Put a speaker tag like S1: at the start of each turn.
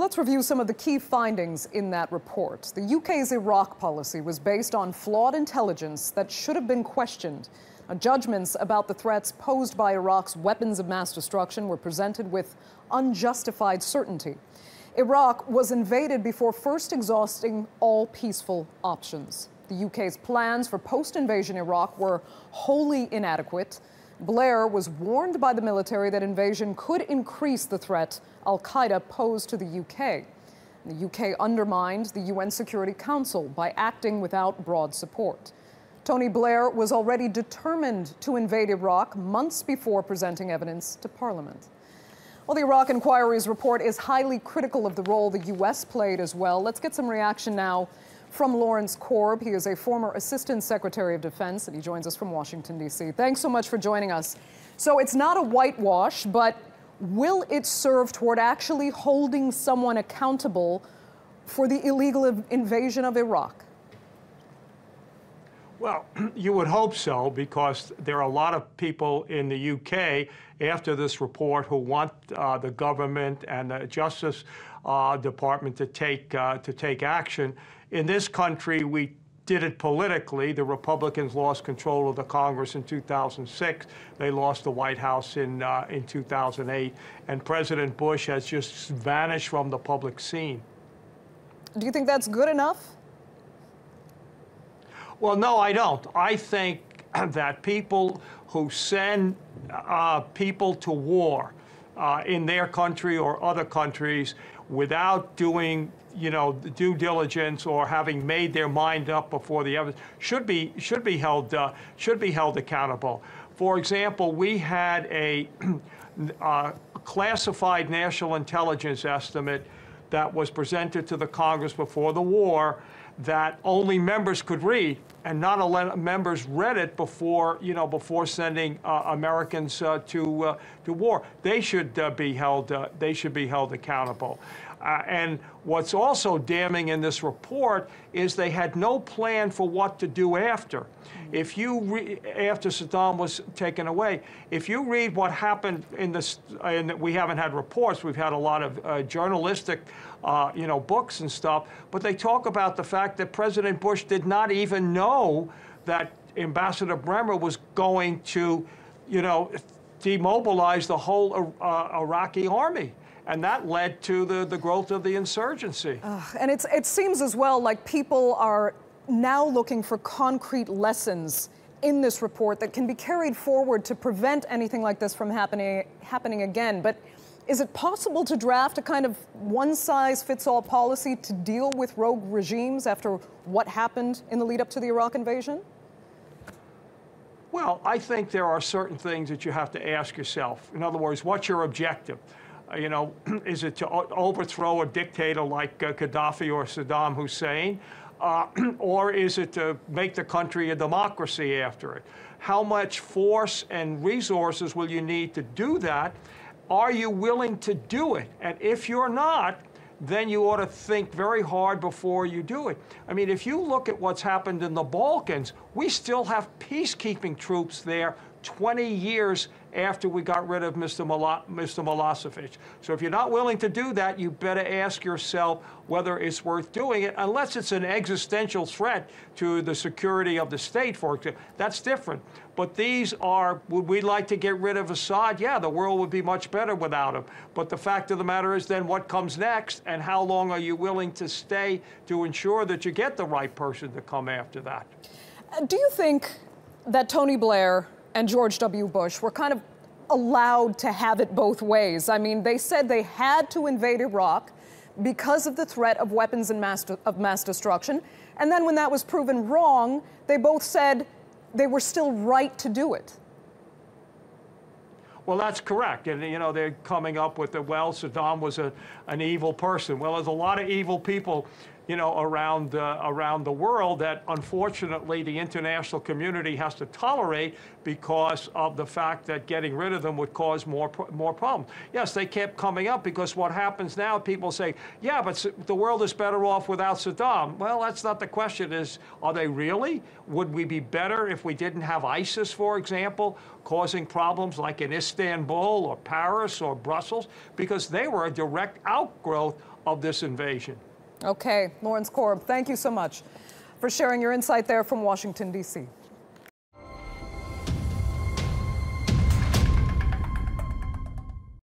S1: Let's review some of the key findings in that report. The UK's Iraq policy was based on flawed intelligence that should have been questioned. Judgments about the threats posed by Iraq's weapons of mass destruction were presented with unjustified certainty. Iraq was invaded before first exhausting all peaceful options. The UK's plans for post-invasion Iraq were wholly inadequate. Blair was warned by the military that invasion could increase the threat al-Qaeda posed to the UK. The UK undermined the UN Security Council by acting without broad support. Tony Blair was already determined to invade Iraq months before presenting evidence to Parliament. Well, the Iraq Inquiry's report is highly critical of the role the U.S. played as well. Let's get some reaction now from Lawrence Korb. He is a former Assistant Secretary of Defense, and he joins us from Washington, D.C. Thanks so much for joining us. So it's not a whitewash, but will it serve toward actually holding someone accountable for the illegal invasion of Iraq?
S2: Well, you would hope so, because there are a lot of people in the UK after this report who want the government and the Justice Department to take action. In this country, we did it politically. The Republicans lost control of the Congress in 2006. They lost the White House in 2008. And President Bush has just vanished from the public scene.
S1: Do you think that's good enough?
S2: Well, no, I don't. I think that people who send people to war in their country or other countries without doing, due diligence or having made their mind up before the evidence should be held accountable. For example, we had a classified national intelligence estimate that was presented to the Congress before the war that only members could read, and not a lot of members read it before sending Americans to war. They should be held accountable. And what's also damning in this report is they had no plan for what to do after. If you after Saddam was taken away, if you read what happened in this, and we haven't had reports, we've had a lot of journalistic, books and stuff, but they talk about the fact that President Bush did not even know that Ambassador Bremer was going to, demobilize the whole Iraqi army. And that led to the growth of the insurgency.
S1: And it seems as well like people are now looking for concrete lessons in this report that can be carried forward to prevent anything like this from happening again. But is it possible to draft a kind of one-size-fits-all policy to deal with rogue regimes after what happened in the lead-up to the Iraq invasion?
S2: Well, I think there are certain things that you have to ask yourself. In other words, what's your objective? Is it to overthrow a dictator like Gaddafi or Saddam Hussein? Or is it to make the country a democracy after it? How much force and resources will you need to do that? Are you willing to do it? And if you're not, then you ought to think very hard before you do it. I mean, if you look at what's happened in the Balkans, we still have peacekeeping troops there 20 years after we got rid of Mr. Milosevic. So if you're not willing to do that, you better ask yourself whether it's worth doing it, unless it's an existential threat to the security of the state, for example. That's different. But these are, would we like to get rid of Assad? Yeah, the world would be much better without him. But the fact of the matter is then what comes next, and how long are you willing to stay to ensure that you get the right person to come after that?
S1: Do you think that Tony Blair and George W. Bush were kind of allowed to have it both ways? I mean, they said they had to invade Iraq because of the threat of weapons of mass destruction. And then when that was proven wrong, they both said they were still right to do it.
S2: Well, that's correct. And, they're coming up with Saddam was an evil person. Well, there's a lot of evil people you know, around the world that unfortunately the international community has to tolerate because of the fact that getting rid of them would cause more problems. Yes, they kept coming up because what happens now, people say, yeah, but the world is better off without Saddam. Well, that's not the question. Is, are they really? Would we be better if we didn't have ISIS, for example, causing problems like in Istanbul or Paris or Brussels? Because they were a direct outgrowth of this invasion.
S1: Okay, Lawrence Korb, thank you so much for sharing your insight there from Washington, D.C.